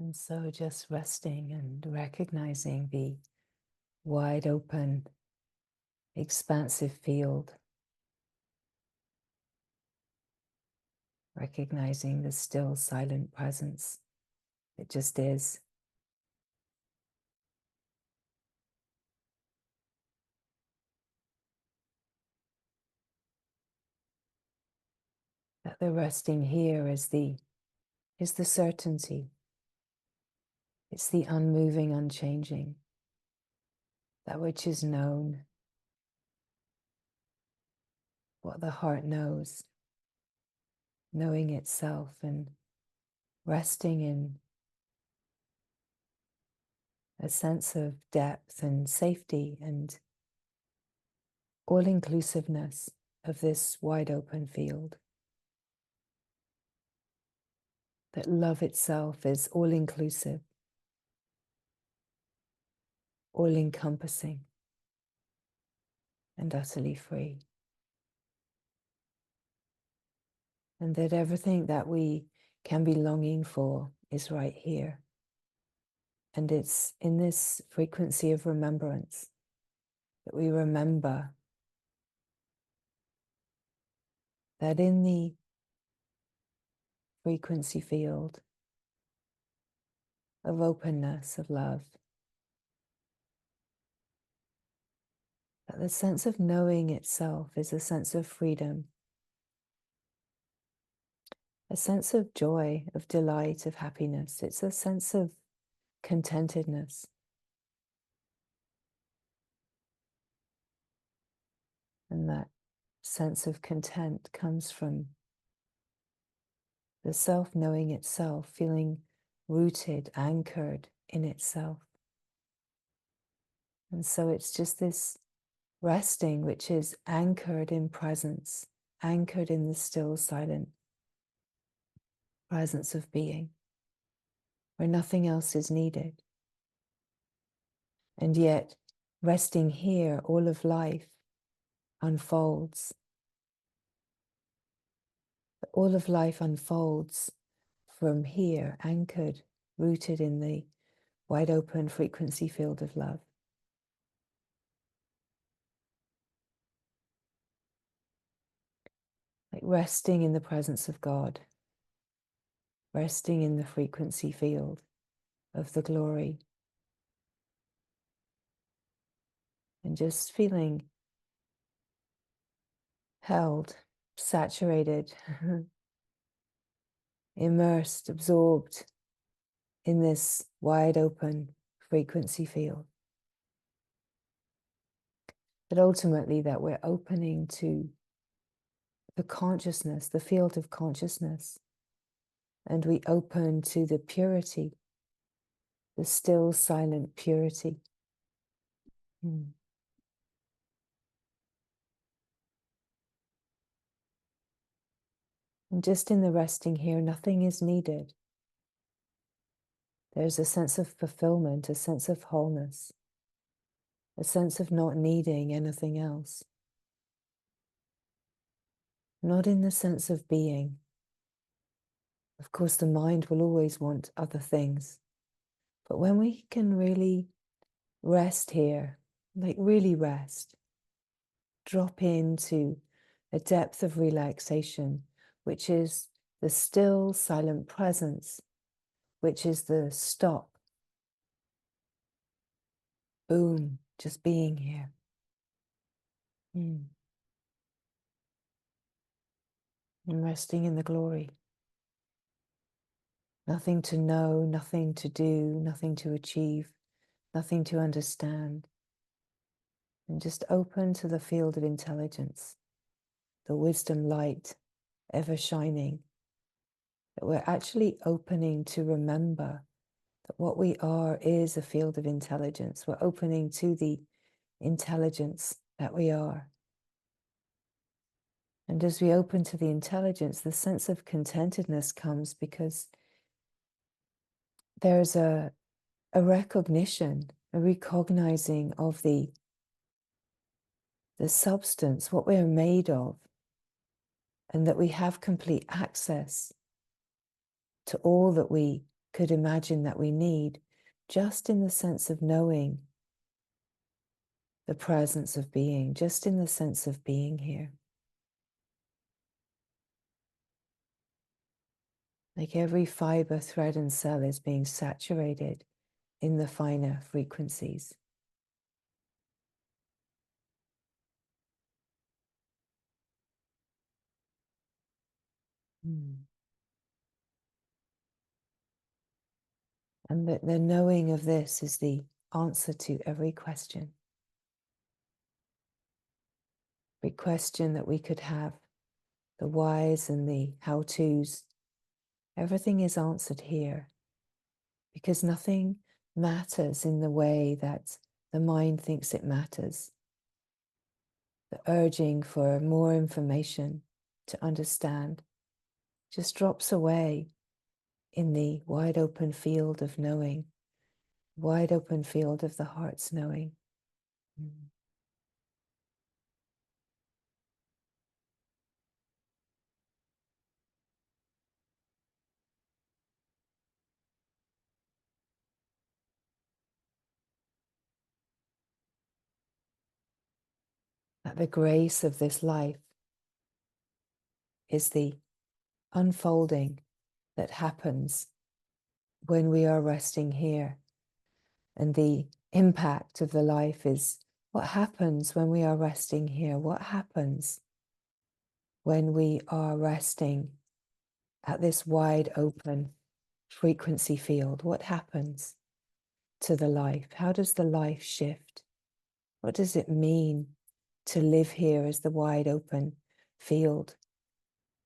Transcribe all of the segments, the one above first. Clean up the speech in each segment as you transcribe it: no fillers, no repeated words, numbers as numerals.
And so just resting and recognizing the wide open, expansive field, recognizing the still, silent presence that just is. That the resting here is the certainty. It's the unmoving, unchanging, that which is known, what the heart knows, knowing itself and resting in a sense of depth and safety and all-inclusiveness of this wide open field. That love itself is all-inclusive, all-encompassing, and utterly free. And that everything that we can be longing for is right here. And it's in this frequency of remembrance that we remember that in the frequency field of openness, of love, that the sense of knowing itself is a sense of freedom, a sense of joy, of delight, of happiness. It's a sense of contentedness. And that sense of content comes from the self knowing itself, feeling rooted, anchored in itself. And so it's just this resting which is anchored in presence, anchored in the still, silent presence of being, where nothing else is needed. And yet, resting here, all of life unfolds. All of life unfolds from here, anchored, rooted in the wide open frequency field of love. Like resting in the presence of God, resting in the frequency field of the glory, and just feeling held, saturated, immersed, absorbed in this wide open frequency field. But ultimately that we're opening to the consciousness, the field of consciousness, and we open to the purity, the still, silent purity. And just in the resting here, nothing is needed. There's a sense of fulfillment, a sense of wholeness, a sense of not needing anything else. Not in the sense of being. Of course, the mind will always want other things. But when we can really rest here, like really rest, drop into a depth of relaxation, which is the still, silent presence, which is the stop. Boom, just being here. And resting in the glory. Nothing to know, nothing to do, nothing to achieve, nothing to understand. And just open to the field of intelligence, the wisdom light ever shining. That we're actually opening to remember that what we are is a field of intelligence. We're opening to the intelligence that we are. And as we open to the intelligence, the sense of contentedness comes because there's a recognition, a recognizing of the substance, what we're made of, and that we have complete access to all that we could imagine that we need, just in the sense of knowing the presence of being, just in the sense of being here. Like every fiber, thread, and cell is being saturated in the finer frequencies. And the knowing of this is the answer to every question. Every question that we could have, the whys and the how-tos, everything is answered here, because nothing matters in the way that the mind thinks it matters. The urging for more information to understand just drops away in the wide open field of knowing, wide open field of the heart's knowing. That the grace of this life is the unfolding that happens when we are resting here. And the impact of the life is what happens when we are resting here. What happens when we are resting at this wide open frequency field? What happens to the life? How does the life shift? What does it mean to live here as the wide open field?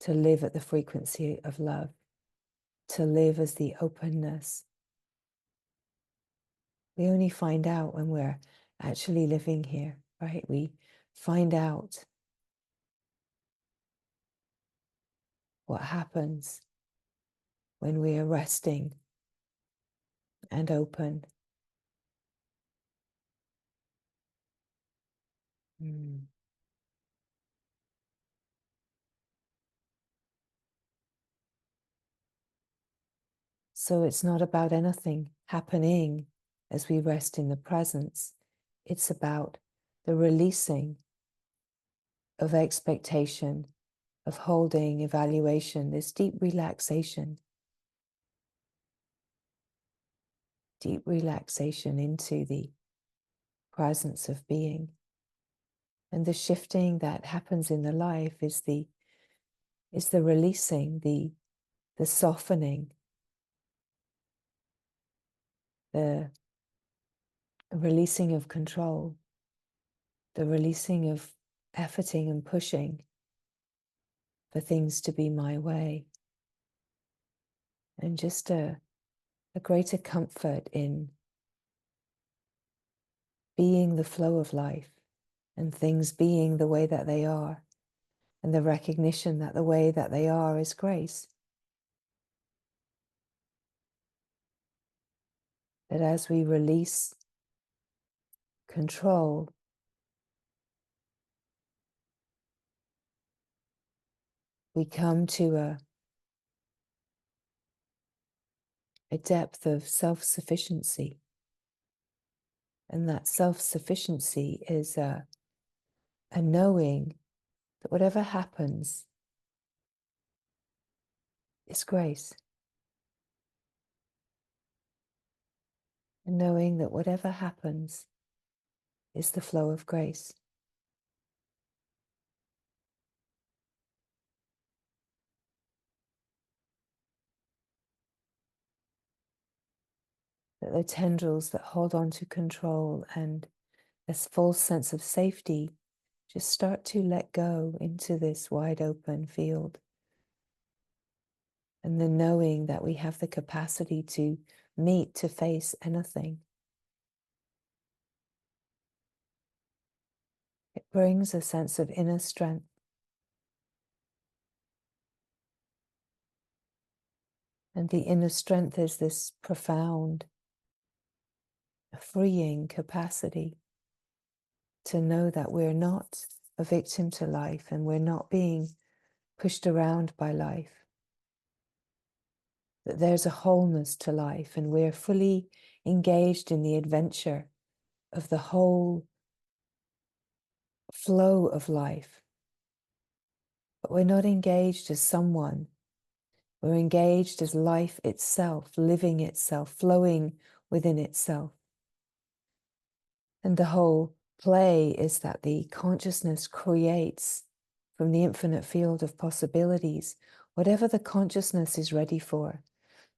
To live at the frequency of love? To live as the openness? We only find out when we're actually living here, right? We find out what happens when we are resting and open. So it's not about anything happening as we rest in the presence. It's about the releasing of expectation, of holding, evaluation, this deep relaxation into the presence of being. And the shifting that happens in the life is the releasing, the softening, the releasing of control, the releasing of efforting and pushing for things to be my way. And just a greater comfort in being the flow of life and things being the way that they are, and the recognition that the way that they are is grace. That as we release control, we come to a depth of self-sufficiency. And that self-sufficiency is a knowing that whatever happens is grace. And knowing that whatever happens is the flow of grace. That the tendrils that hold on to control and this false sense of safety just start to let go into this wide open field. And the knowing that we have the capacity to meet, to face anything. It brings a sense of inner strength. And the inner strength is this profound, freeing capacity to know that we're not a victim to life and we're not being pushed around by life. that there's a wholeness to life, and we're fully engaged in the adventure of the whole flow of life. But we're not engaged as someone. We're engaged as life itself, living itself, flowing within itself. And the whole play is that the consciousness creates from the infinite field of possibilities whatever the consciousness is ready for.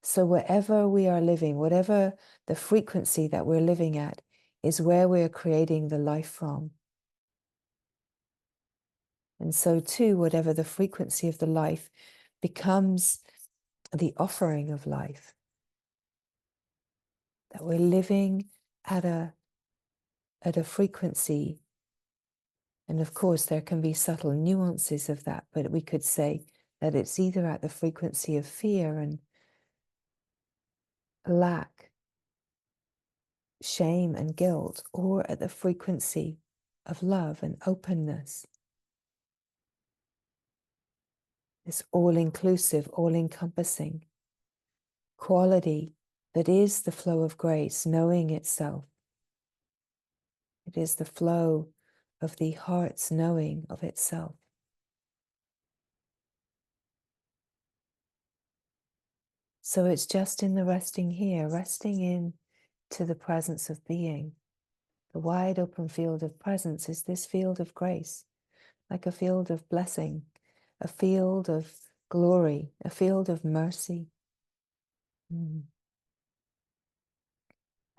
So wherever we are living, whatever the frequency that we're living at, is where we're creating the life from. And so too, whatever the frequency of the life becomes the offering of life. That we're living at a frequency. And of course, there can be subtle nuances of that, but we could say that it's either at the frequency of fear and lack, shame and guilt, or at the frequency of love and openness. This all-inclusive, all-encompassing quality that is the flow of grace, knowing itself. It is the flow of the heart's knowing of itself. So it's just in the resting here, resting in to the presence of being. The wide open field of presence is this field of grace, like a field of blessing, a field of glory, a field of mercy,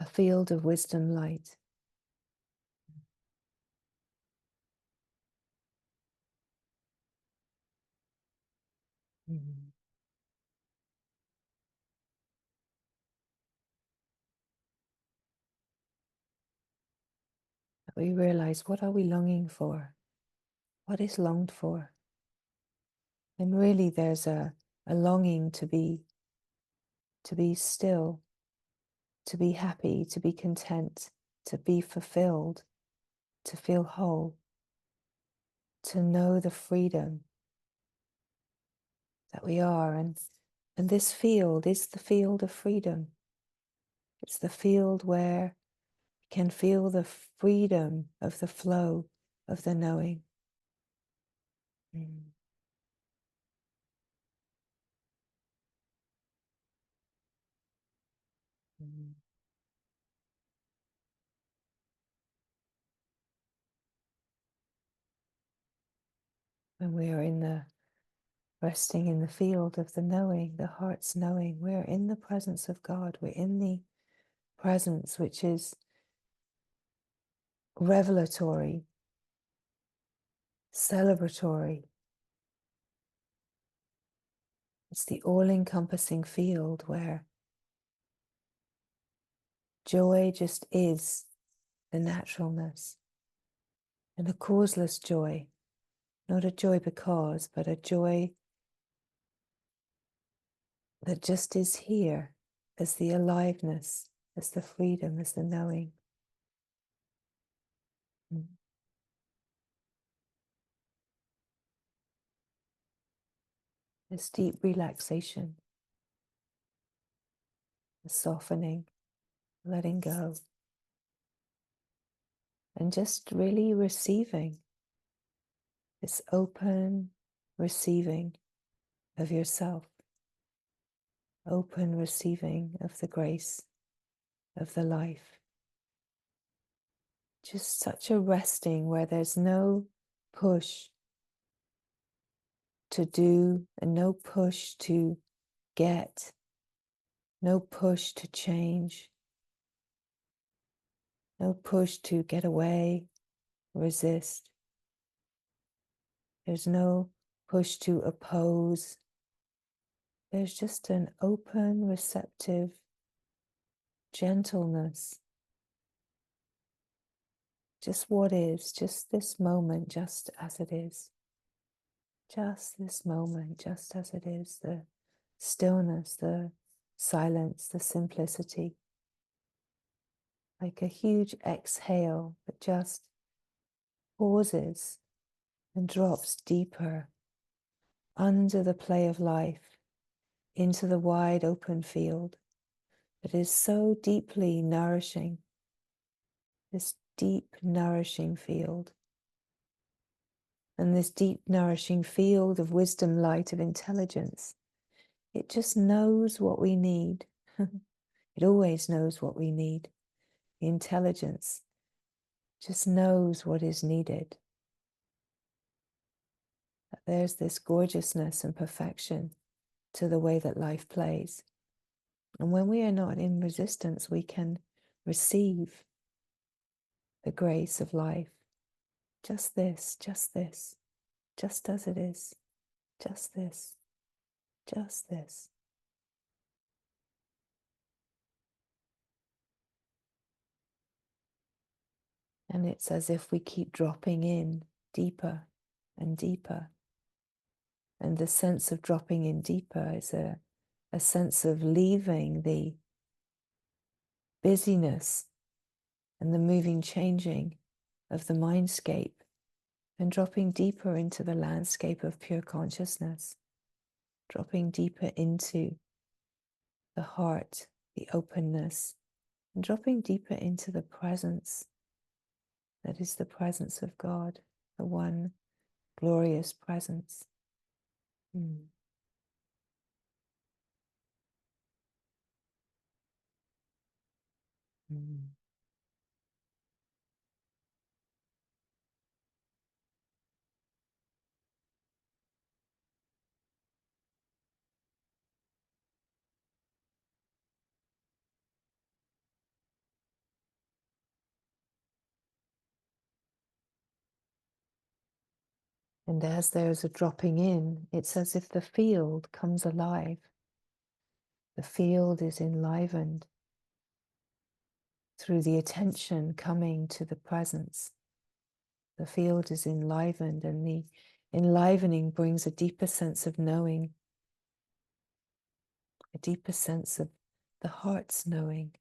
a field of wisdom light. We realize, what are we longing for? What is longed for? And really there's a longing to be still, to be happy, to be content, to be fulfilled, to feel whole, to know the freedom that we are. And this field is the field of freedom. It's the field where you can feel the freedom of the flow of the knowing. When we are in the resting in the field of the knowing, the heart's knowing, we're in the presence of God. We're in the presence which is revelatory, celebratory. It's the all-encompassing field where joy just is the naturalness, and a causeless joy, not a joy because, but a joy that just is here as the aliveness, as the freedom, as the knowing. This deep relaxation, the softening, letting go, and just really receiving this open receiving of yourself, open receiving of the grace of the life. Just such a resting where there's no push to do and no push to get, no push to change, no push to get away, resist. There's no push to oppose. There's just an open, receptive gentleness. Just what is, just this moment, just as it is. Just this moment, just as it is. The stillness, the silence, the simplicity. Like a huge exhale that just pauses and drops deeper under the play of life, into the wide open field that is so deeply nourishing, this deep nourishing field. And this deep nourishing field of wisdom, light, of intelligence, it just knows what we need. It always knows what we need. The intelligence just knows what is needed. That there's this gorgeousness and perfection to the way that life plays. And when we are not in resistance, we can receive the grace of life. Just this, just as it is, just this, just this. And it's as if we keep dropping in deeper and deeper. And the sense of dropping in deeper is a sense of leaving the busyness and the moving, changing of the mindscape and dropping deeper into the landscape of pure consciousness, dropping deeper into the heart, the openness, and dropping deeper into the presence that is the presence of God, the one glorious presence. Mm. Mm. And as there's a dropping in, it's as if the field comes alive. The field is enlivened through the attention coming to the presence. The field is enlivened, and the enlivening brings a deeper sense of knowing, a deeper sense of the heart's knowing.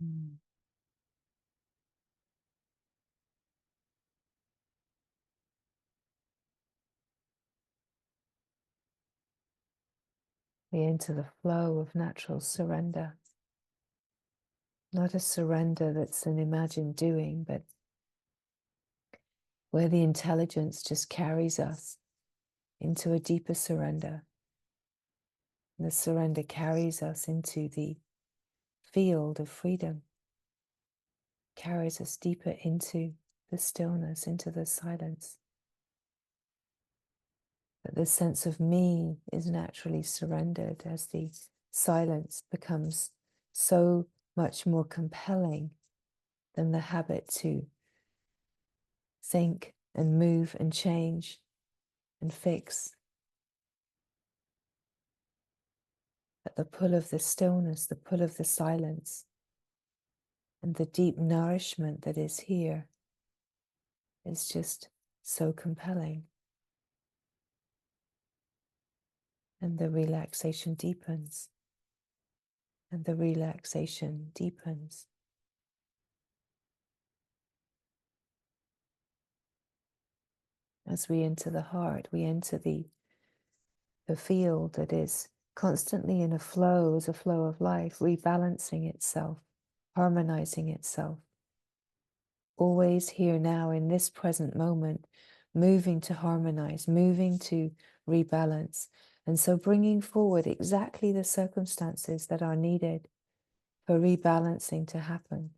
Mm. We enter the flow of natural surrender. Not a surrender that's an imagined doing, but where the intelligence just carries us into a deeper surrender. And the surrender carries us into the field of freedom, carries us deeper into the stillness, into the silence. That the sense of me is naturally surrendered as the silence becomes so much more compelling than the habit to think and move and change and fix. At the pull of the stillness, the pull of the silence, and the deep nourishment that is here is just so compelling. And the relaxation deepens, and the relaxation deepens. As we enter the heart, we enter the field that is constantly in a flow, as a flow of life, rebalancing itself, harmonizing itself. Always here now in this present moment, moving to harmonize, moving to rebalance. And so bringing forward exactly the circumstances that are needed for rebalancing to happen.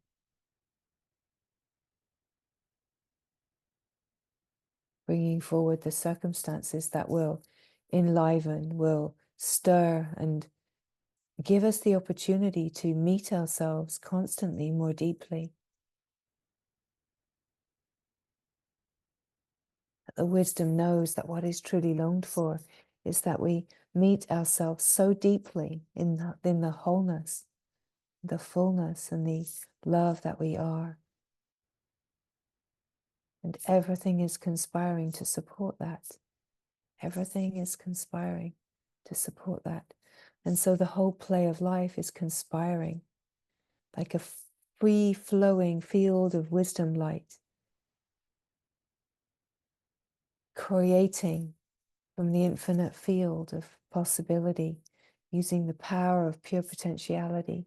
Bringing forward the circumstances that will enliven, will stir, and give us the opportunity to meet ourselves constantly more deeply. The wisdom knows that what is truly longed for is that we meet ourselves so deeply in the wholeness, the fullness, and the love that we are. And everything is conspiring to support that. Everything is conspiring. to support that. And so the whole play of life is conspiring like a free-flowing field of wisdom light, creating from the infinite field of possibility, using the power of pure potentiality,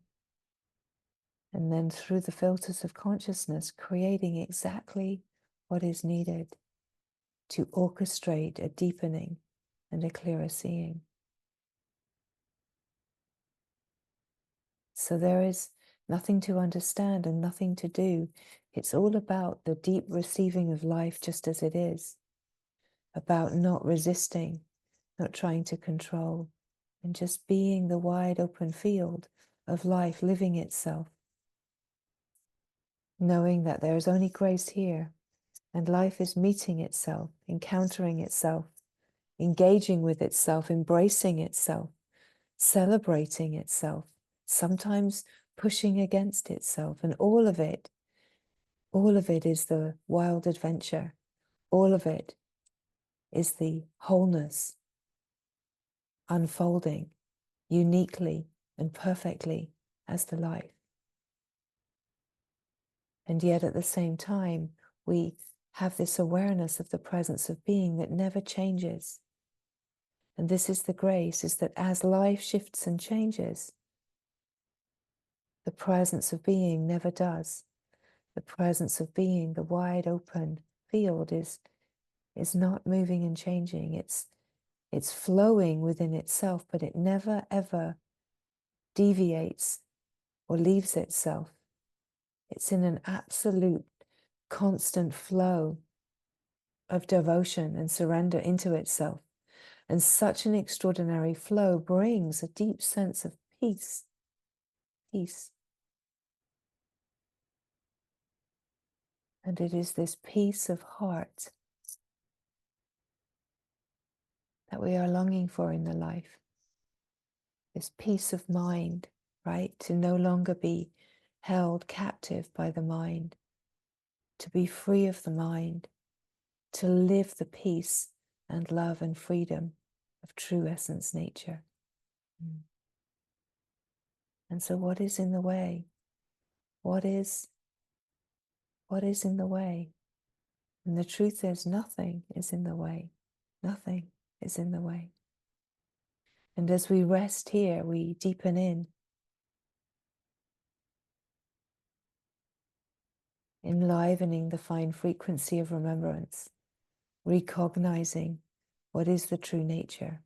and then through the filters of consciousness, creating exactly what is needed to orchestrate a deepening and a clearer seeing. So there is nothing to understand and nothing to do. It's all about the deep receiving of life just as it is, about not resisting, not trying to control, and just being the wide open field of life living itself, knowing that there is only grace here, and life is meeting itself, encountering itself, engaging with itself, embracing itself, celebrating itself, sometimes pushing against itself, and all of it is the wild adventure. All of it is the wholeness unfolding uniquely and perfectly as the life. And yet at the same time, we have this awareness of the presence of being that never changes. And this is the grace, is that as life shifts and changes, the presence of being never does. The presence of being, the wide open field, is not moving and changing. It's flowing within itself, but it never ever deviates or leaves itself. It's in an absolute constant flow of devotion and surrender into itself. And such an extraordinary flow brings a deep sense of peace. Peace. And it is this peace of heart that we are longing for in the life. This peace of mind, right? To no longer be held captive by the mind, to be free of the mind, to live the peace and love and freedom of true essence nature. And so what is in the way? What is in the way? And the truth is, nothing is in the way. Nothing is in the way. And as we rest here, we deepen in, enlivening the fine frequency of remembrance, recognizing what is the true nature.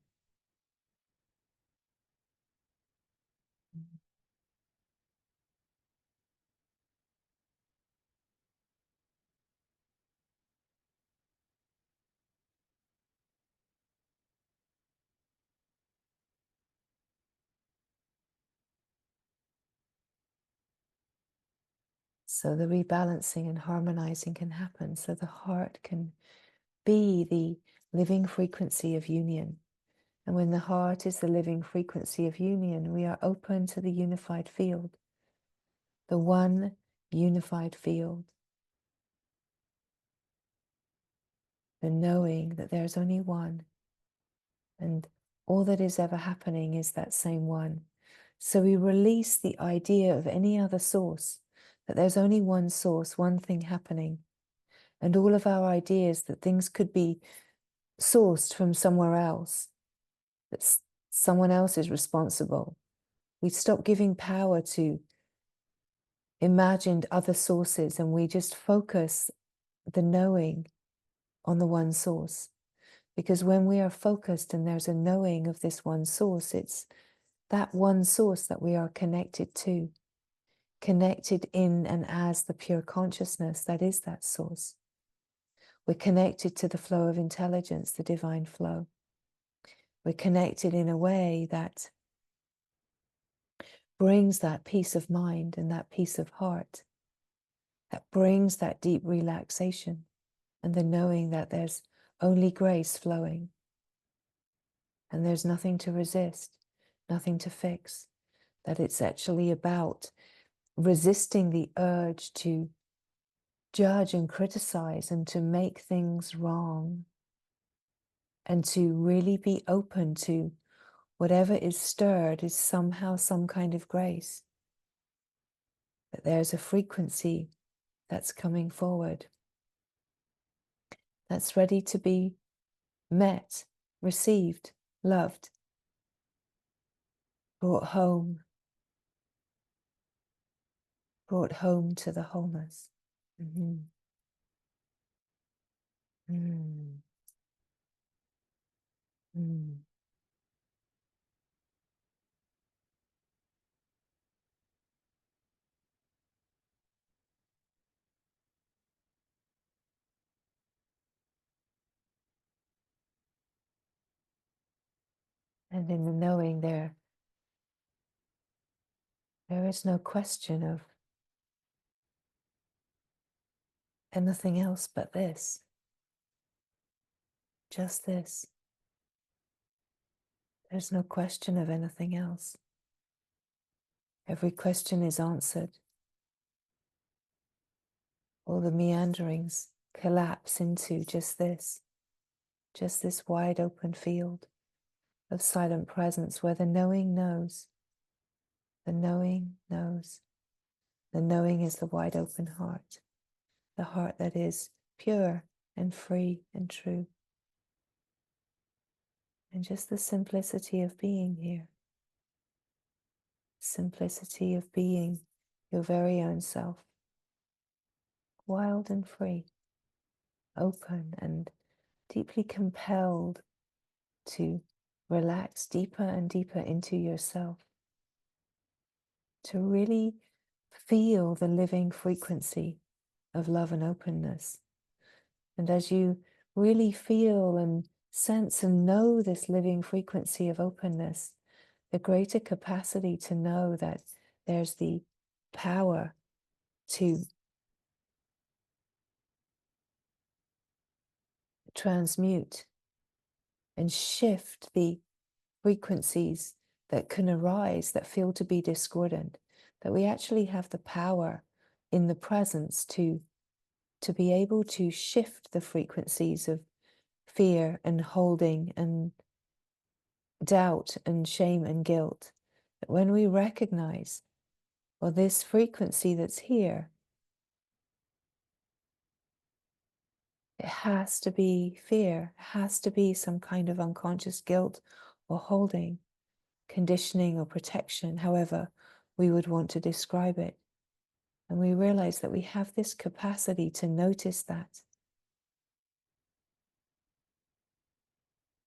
So the rebalancing and harmonizing can happen, so the heart can be the living frequency of union. And when the heart is the living frequency of union, we are open to the unified field, the one unified field, the knowing that there's only one, and all that is ever happening is that same one. So we release the idea of any other source, that there's only one source, one thing happening, and all of our ideas that things could be sourced from somewhere else, that someone else is responsible. We stop giving power to imagined other sources, and we just focus the knowing on the one source. Because when we are focused and there's a knowing of this one source, it's that one source that we are connected to, connected in and as the pure consciousness that is that source. We're connected to the flow of intelligence, the divine flow. We're connected in a way that brings that peace of mind and that peace of heart, that brings that deep relaxation and the knowing that there's only grace flowing and there's nothing to resist, nothing to fix, that it's actually about resisting the urge to judge and criticize and to make things wrong, and to really be open to whatever is stirred is somehow some kind of grace. That there's a frequency that's coming forward, that's ready to be met, received, loved, brought home to the wholeness. Mm-hmm. Mm. Mm. And in the knowing there is no question of anything else but this, just this. There's no question of anything else. Every question is answered. All the meanderings collapse into just this wide open field of silent presence where the knowing knows. The knowing knows. The knowing is the wide open heart, the heart that is pure and free and true. And just the simplicity of being here. Simplicity of being your very own self. Wild and free. Open and deeply compelled to relax deeper and deeper into yourself. To really feel the living frequency of love and openness. And as you really feel and sense and know this living frequency of openness, the greater capacity to know that there's the power to transmute and shift the frequencies that can arise that feel to be discordant, that we actually have the power in the presence to be able to shift the frequencies of fear and holding and doubt and shame and guilt. That when we recognize, well, this frequency that's here, it has to be fear, it has to be some kind of unconscious guilt or holding, conditioning or protection, however we would want to describe it. And we realize that we have this capacity to notice that.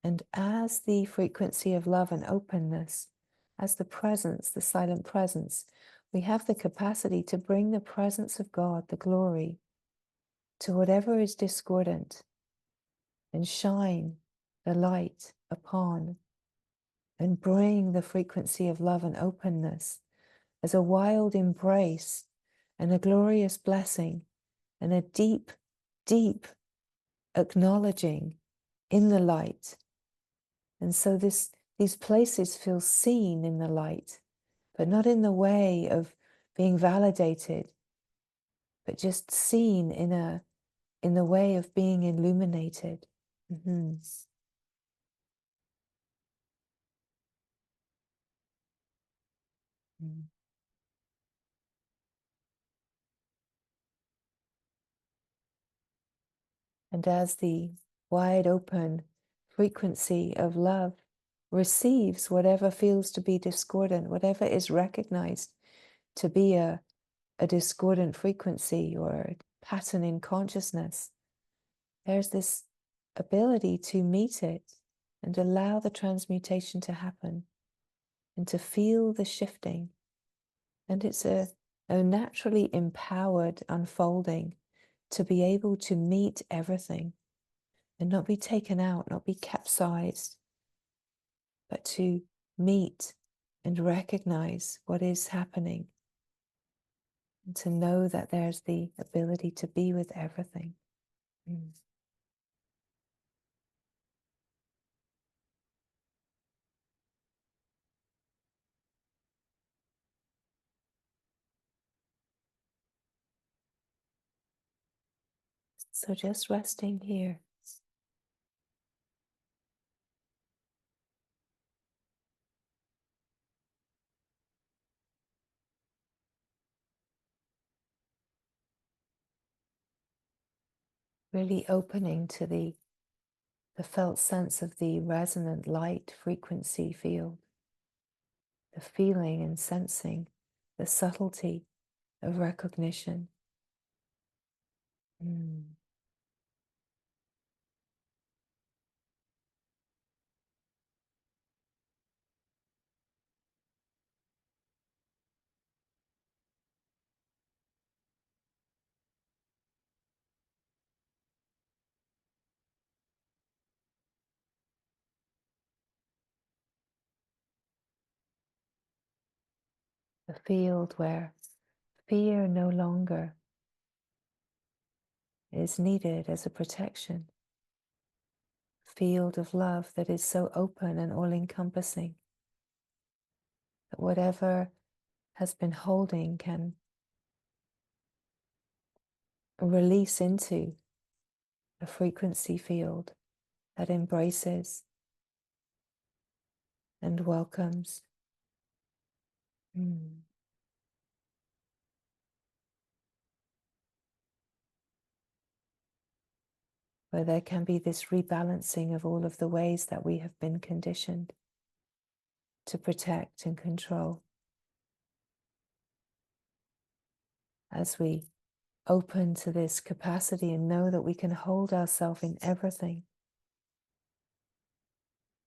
And as the frequency of love and openness, as the presence, the silent presence, we have the capacity to bring the presence of God, the glory, to whatever is discordant and shine the light upon and bring the frequency of love and openness as a wild embrace and a glorious blessing and a deep, deep acknowledging in the light. And so these places feel seen in the light, but not in the way of being validated, but just seen in the way of being illuminated. Mm-hmm. Mm. And as the wide open frequency of love receives whatever feels to be discordant, whatever is recognized to be a discordant frequency or a pattern in consciousness, there's this ability to meet it and allow the transmutation to happen and to feel the shifting. And it's a naturally empowered unfolding to be able to meet everything and not be taken out, not be capsized, but to meet and recognize what is happening and to know that there's the ability to be with everything. Mm. So just resting here. really opening to the felt sense of the resonant light frequency field, the feeling and sensing, the subtlety of recognition. The field where fear no longer is needed as a protection. Field of love that is so open and all-encompassing that whatever has been holding can release into a frequency field that embraces and welcomes. Where there can be this rebalancing of all of the ways that we have been conditioned to protect and control. As we open to this capacity and know that we can hold ourselves in everything,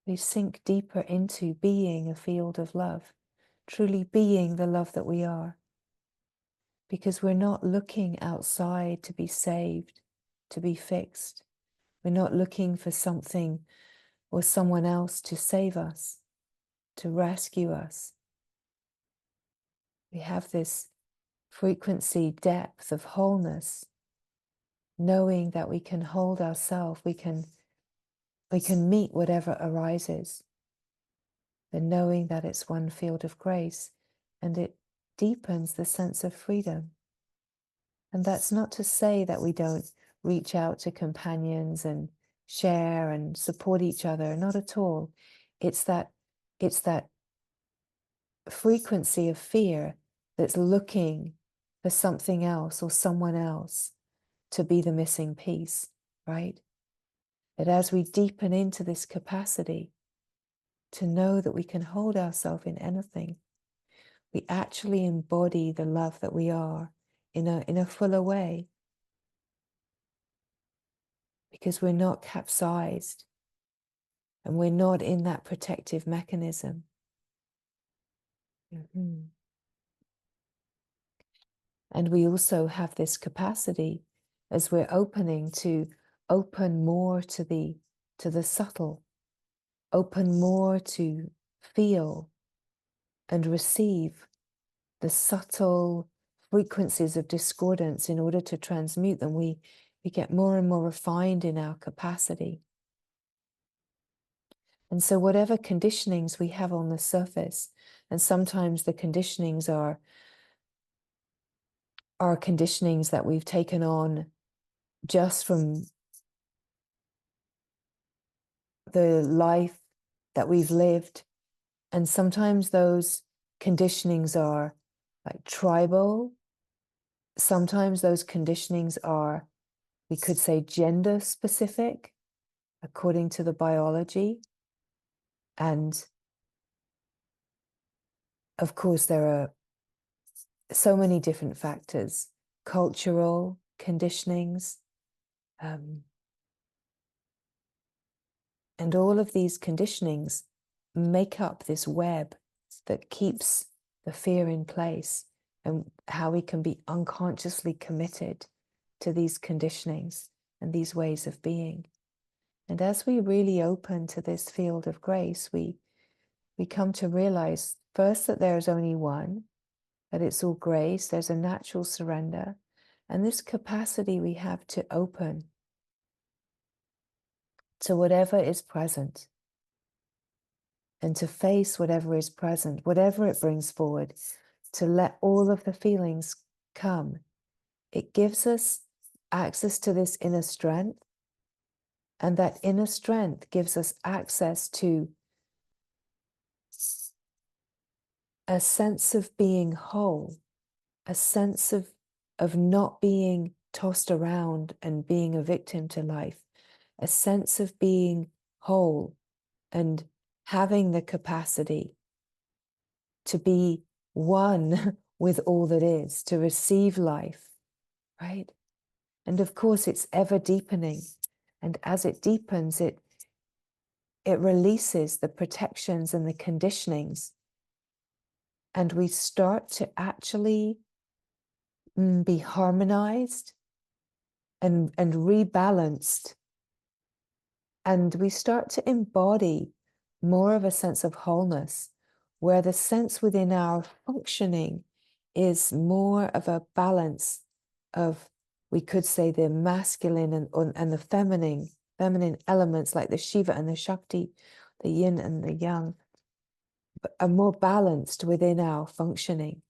we sink deeper into being a field of love, truly being the love that we are. Because we're not looking outside to be saved, to be fixed. We're not looking for something or someone else to save us, to rescue us. We have this frequency, depth of wholeness, knowing that we can hold ourselves, we can meet whatever arises, and knowing that it's one field of grace, and it deepens the sense of freedom. And that's not to say that we don't reach out to companions and share and support each other, not at all. It's that frequency of fear that's looking for something else or someone else to be the missing piece, right? That as we deepen into this capacity to know that we can hold ourselves in anything, we actually embody the love that we are in a fuller way, because we're not capsized and we're not in that protective mechanism. And we also have this capacity, as we're opening, to open more to the subtle, open more to feel and receive the subtle frequencies of discordance in order to transmute them. We get more and more refined in our capacity. And so whatever conditionings we have on the surface, and sometimes the conditionings are conditionings that we've taken on just from the life that we've lived. And sometimes those conditionings are like tribal. Sometimes those conditionings are, we could say, gender specific, according to the biology. And of course, there are so many different factors, cultural conditionings, and all of these conditionings make up this web that keeps the fear in place, and how we can be unconsciously committed to these conditionings and these ways of being. And as we really open to this field of grace, we come to realize first that there is only one, that it's all grace, there's a natural surrender, and this capacity we have to open to whatever is present and to face whatever is present, whatever it brings forward, to let all of the feelings come. It gives us access to this inner strength, and that inner strength gives us access to a sense of being whole, a sense of not being tossed around and being a victim to life, a sense of being whole and having the capacity to be one with all that is, to receive life, right? And of course, it's ever deepening. And as it deepens, it releases the protections and the conditionings. And we start to actually be harmonized and rebalanced. And we start to embody more of a sense of wholeness, where the sense within our functioning is more of a balance of, we could say, the masculine and the feminine elements like the Shiva and the Shakti, the yin and the yang, are more balanced within our functioning.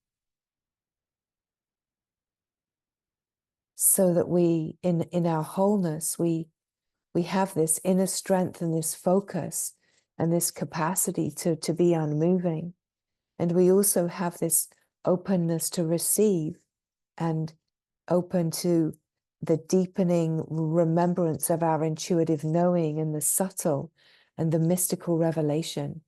So that we, in our wholeness, we have this inner strength and this focus and this capacity to be unmoving. And we also have this openness to receive and open to the deepening remembrance of our intuitive knowing and the subtle and the mystical revelation.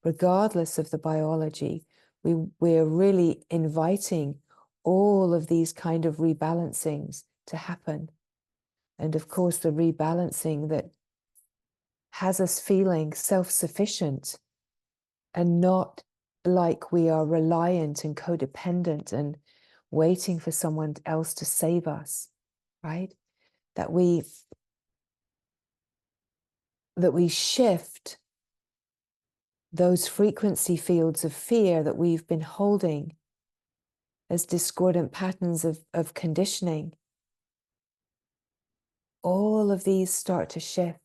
Regardless of the biology, we're really inviting all of these kind of rebalancings to happen. And of course, the rebalancing that has us feeling self-sufficient and not like we are reliant and codependent and waiting for someone else to save us, right? That we shift those frequency fields of fear that we've been holding as discordant patterns of conditioning. All of these start to shift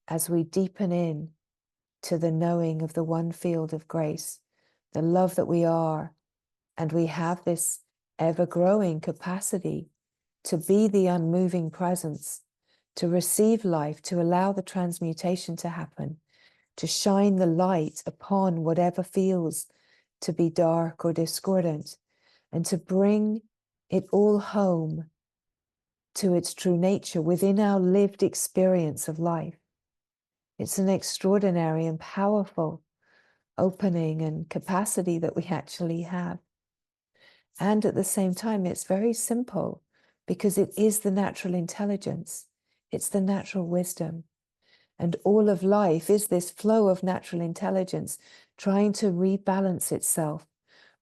as we deepen in to the knowing of the one field of grace, the love that we are, and we have this ever-growing capacity to be the unmoving presence, to receive life, to allow the transmutation to happen, to shine the light upon whatever feels to be dark or discordant, and to bring it all home to its true nature within our lived experience of life. It's an extraordinary and powerful opening and capacity that we actually have. And at the same time, it's very simple because it is the natural intelligence. It's the natural wisdom. And all of life is this flow of natural intelligence trying to rebalance itself,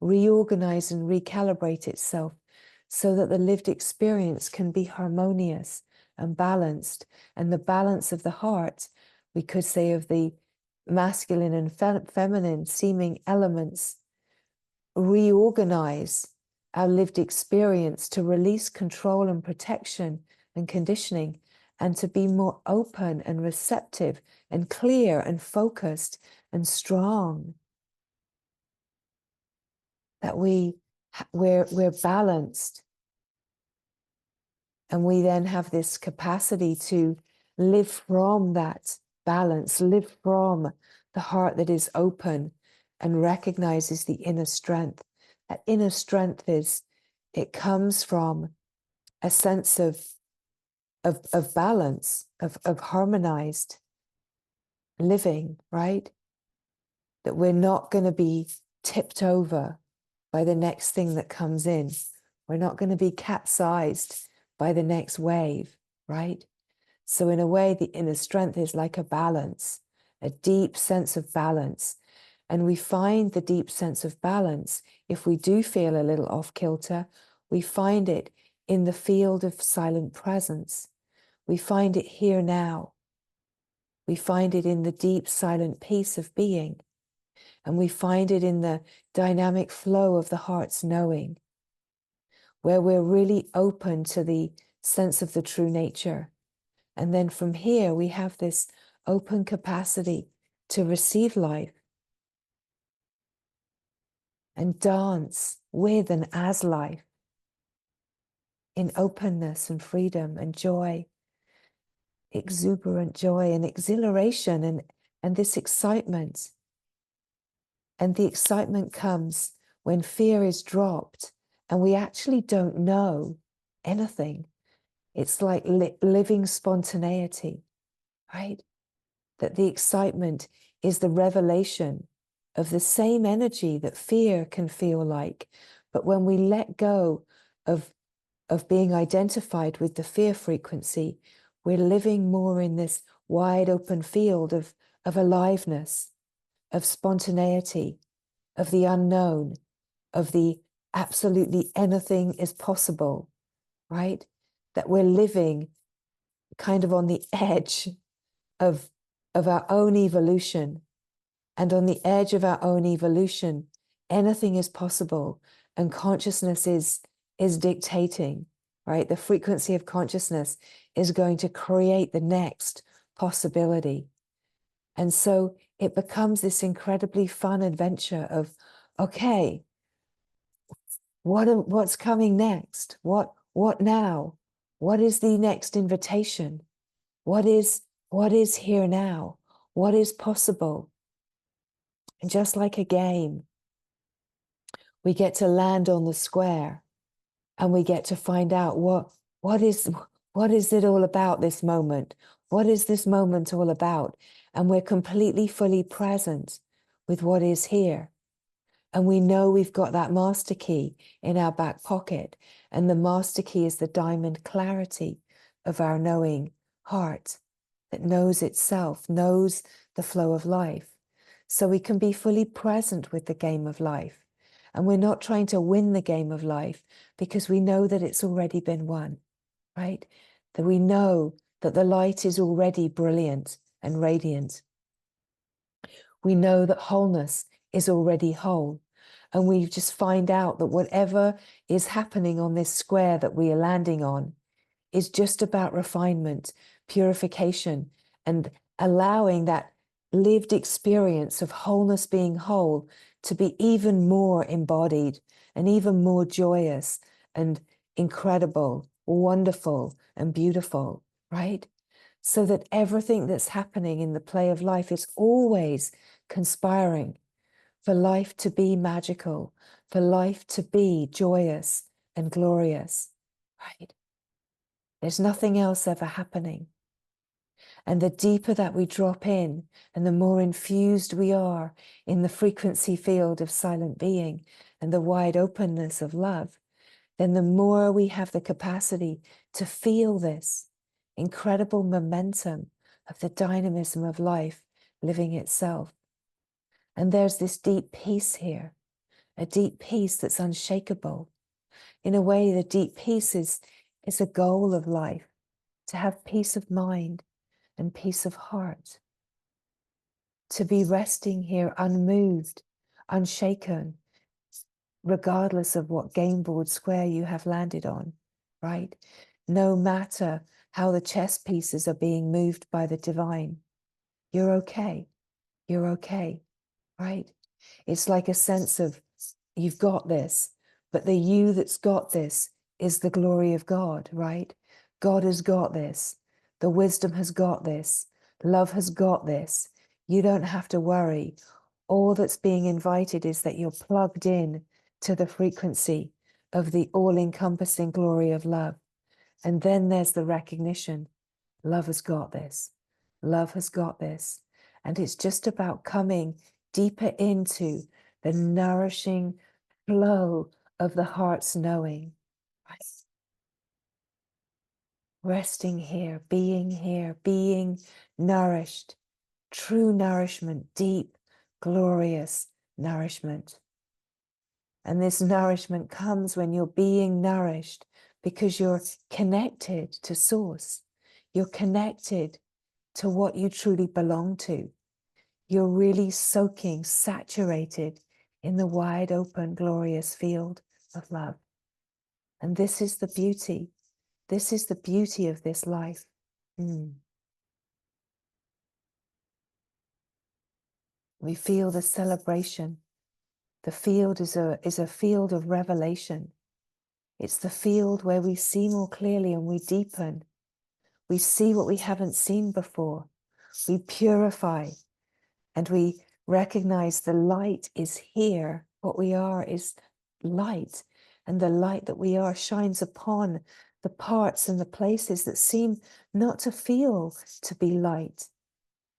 reorganize and recalibrate itself so that the lived experience can be harmonious and balanced. And the balance of the heart, we could say, of the masculine and feminine seeming elements, reorganize our lived experience to release control and protection and conditioning, and to be more open and receptive and clear and focused and strong. That we're balanced. And we then have this capacity to live from that balance, live from the heart that is open and recognizes the inner strength. That inner strength it comes from a sense of balance, of harmonized living, right? That we're not going to be tipped over by the next thing that comes in. We're not going to be capsized by the next wave, right? So in a way, the inner strength is like a balance, a deep sense of balance. And we find the deep sense of balance, if we do feel a little off kilter, we find it in the field of silent presence. We find it here now. We find it in the deep silent peace of being. And we find it in the dynamic flow of the heart's knowing, where we're really open to the sense of the true nature. And then from here, we have this open capacity to receive life and dance with and as life in openness and freedom and joy, exuberant joy and exhilaration and this excitement. And the excitement comes when fear is dropped and we actually don't know anything. It's like living spontaneity, right? That the excitement is the revelation of the same energy that fear can feel like. But when we let go of being identified with the fear frequency, we're living more in this wide open field of aliveness, of spontaneity, of the unknown, of the absolutely anything is possible, right? That we're living kind of on the edge of our own evolution. And on the edge of our own evolution, anything is possible, and consciousness is dictating, right? The frequency of consciousness is going to create the next possibility. And so it becomes this incredibly fun adventure of, okay, what's coming next? What now? What is the next invitation? What is here now? What is possible? And just like a game, we get to land on the square and we get to find out what is it all about, this moment? What is this moment all about? And we're completely fully present with what is here. And we know we've got that master key in our back pocket. And the master key is the diamond clarity of our knowing heart that knows itself, knows the flow of life. So we can be fully present with the game of life. And we're not trying to win the game of life because we know that it's already been won, right? That we know that the light is already brilliant and radiant. We know that wholeness is already whole. And we just find out that whatever is happening on this square that we are landing on is just about refinement, purification, and allowing that lived experience of wholeness being whole to be even more embodied and even more joyous and incredible, wonderful and beautiful, right? So that everything that's happening in the play of life is always conspiring for life to be magical, for life to be joyous and glorious, right? There's nothing else ever happening. And the deeper that we drop in and the more infused we are in the frequency field of silent being and the wide openness of love, then the more we have the capacity to feel this incredible momentum of the dynamism of life living itself. And there's this deep peace here, a deep peace that's unshakable. In a way, the deep peace is a goal of life, to have peace of mind and peace of heart, to be resting here unmoved, unshaken, regardless of what game board square you have landed on, right? No matter how the chess pieces are being moved by the divine, you're okay, right? It's like a sense of, you've got this, but the you that's got this is the glory of God, right? God has got this. The wisdom has got this. Love has got this. You don't have to worry. All that's being invited is that you're plugged in to the frequency of the all-encompassing glory of love. And then there's the recognition, love has got this. Love has got this. And it's just about coming deeper into the nourishing flow of the heart's knowing. Right? Resting here, being nourished, true nourishment, deep, glorious nourishment. And this nourishment comes when you're being nourished because you're connected to source. You're connected to what you truly belong to. You're really soaking, saturated in the wide open, glorious field of love. And this is the beauty. This is the beauty of this life. We feel the celebration. The field is a field of revelation. It's the field where we see more clearly and we deepen. We see what we haven't seen before. We purify and we recognize the light is here. What we are is light, and the light that we are shines upon the parts and the places that seem not to feel to be light.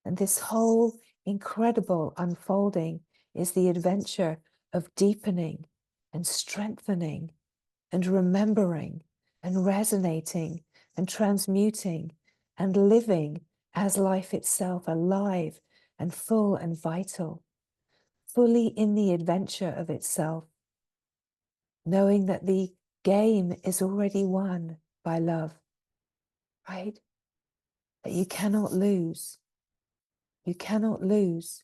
And this whole incredible unfolding is the adventure of deepening and strengthening and remembering and resonating and transmuting and living as life itself, alive and full and vital, fully in the adventure of itself, knowing that the game is already won by love, right? That you cannot lose. You cannot lose.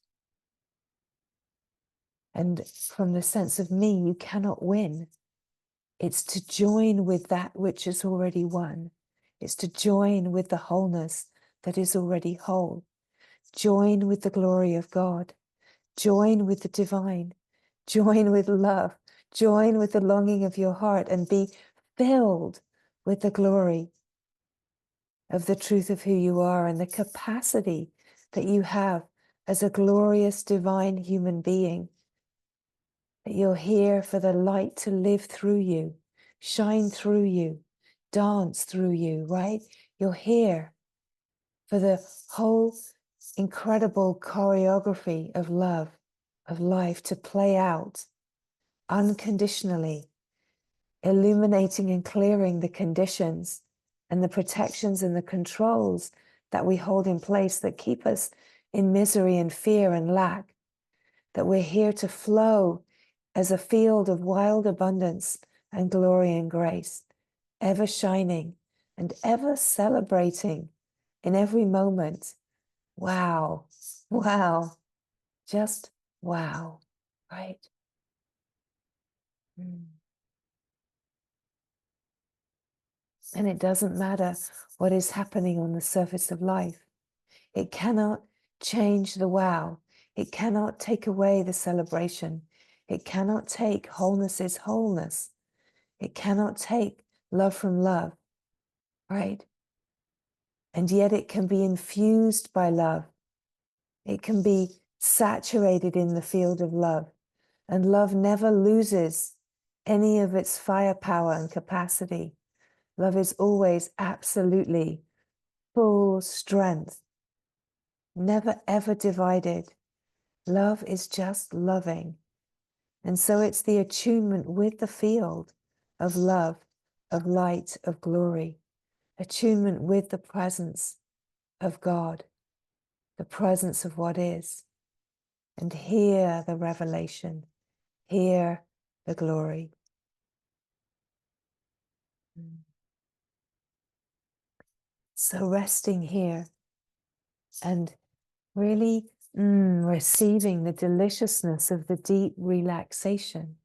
And from the sense of me, you cannot win. It's to join with that which is already won. It's to join with the wholeness that is already whole. Join with the glory of God. Join with the divine. Join with love. Join with the longing of your heart and be filled with the glory of the truth of who you are and the capacity that you have as a glorious divine human being. That you're here for the light to live through you, shine through you, dance through you, right? You're here for the whole incredible choreography of love, of life to play out unconditionally, illuminating and clearing the conditions and the protections and the controls that we hold in place that keep us in misery and fear and lack, that we're here to flow as a field of wild abundance and glory and grace, ever shining and ever celebrating in every moment. Wow, wow, just wow, right? And it doesn't matter what is happening on the surface of life. It cannot change the wow. It cannot take away the celebration. It cannot take wholeness is wholeness. It cannot take love from love, right? And yet it can be infused by love. It can be saturated in the field of love. And love never loses any of its firepower and capacity. Love is always absolutely full strength, never ever divided. Love is just loving. And so it's the attunement with the field of love, of light, of glory, attunement with the presence of God, the presence of what is, and hear the revelation, hear the glory. So resting here and really receiving the deliciousness of the deep relaxation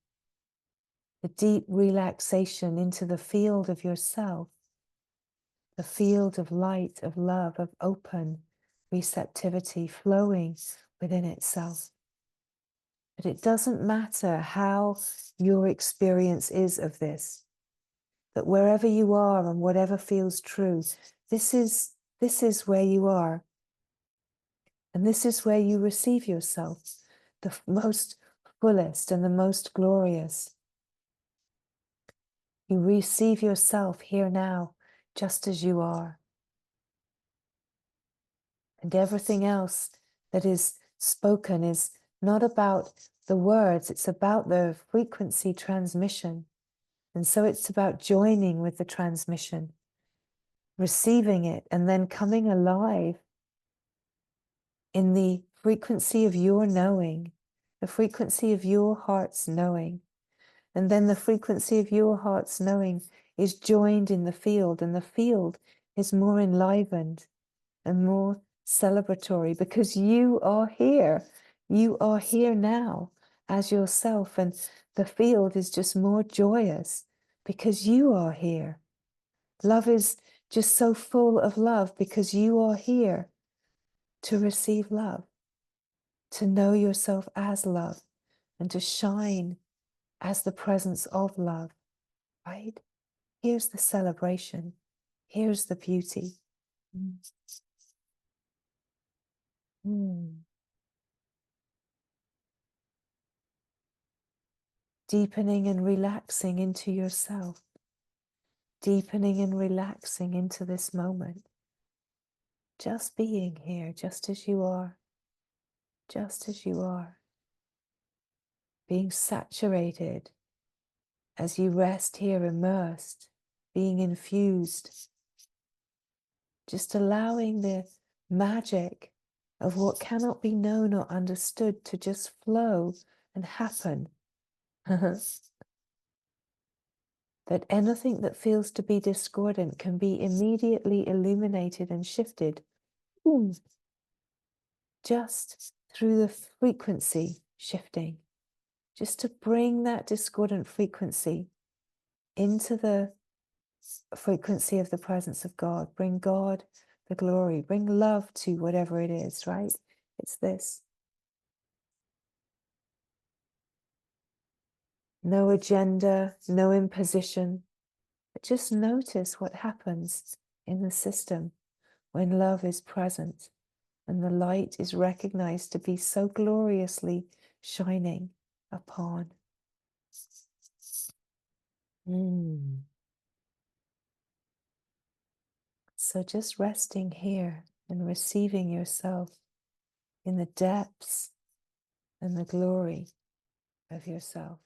into the field of yourself, the field of light, of love, of open receptivity flowing within itself. But it doesn't matter how your experience is of this, that wherever you are and whatever feels true, this is where you are. And this is where you receive yourself, the most fullest and the most glorious. You receive yourself here now, just as you are. And everything else that is spoken is not about the words, it's about the frequency transmission. And so it's about joining with the transmission, receiving it, and then coming alive in the frequency of your knowing, the frequency of your heart's knowing. And then the frequency of your heart's knowing is joined in the field, and the field is more enlivened and more celebratory because you are here. You are here now as yourself, and the field is just more joyous because you are here. Love is just so full of love because you are here to receive love, to know yourself as love, and to shine as the presence of love, right? Here's the celebration. Here's the beauty. Deepening and relaxing into yourself. deepening and relaxing into this moment. Just being here, just as you are. Just as you are. Being saturated as you rest here, immersed, being infused. Just allowing the magic of what cannot be known or understood to just flow and happen. That anything that feels to be discordant can be immediately illuminated and shifted just through the frequency shifting, just to bring that discordant frequency into the frequency of the presence of God. Bring God the glory, bring love to whatever it is, right? It's this. No agenda, no imposition, but just notice what happens in the system when love is present and the light is recognized to be so gloriously shining upon. So just resting here and receiving yourself in the depths and the glory of yourself.